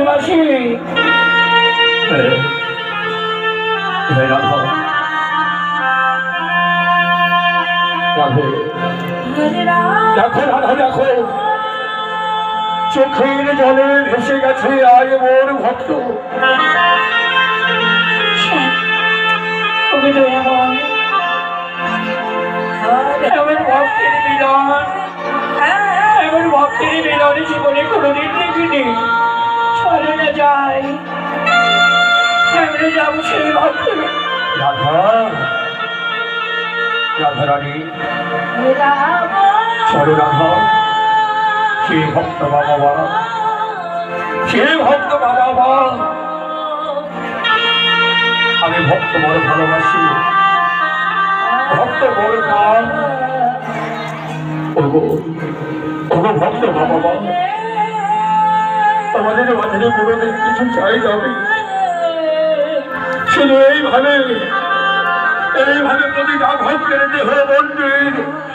মাসি রাধা রাধে দেখো রাধা দেখো চোখের জলে ভেসে গেছে আয় মোর ভক্ত। তুমি দয়াময় এমন ভক্তের মিলন এমন ভক্তের মিলন জীবনে কোনোদিন দেখিনি। চলে না যাই কেমনে যাবো সেই ভক্ত। রাধা রাধা রানী চলো রাধা সে ভক্ত বাবা সে ভক্ত বাবা আমি ভক্ত বড় ভালোবাসি ভক্ত বড় কাম ওগো ওগো ভক্ত বাবা আমাদের মাঝে কোনোদিন কিছু চাই যাবে শুধু এইভাবে প্রতিটা ভক্তের দেহ মন্দির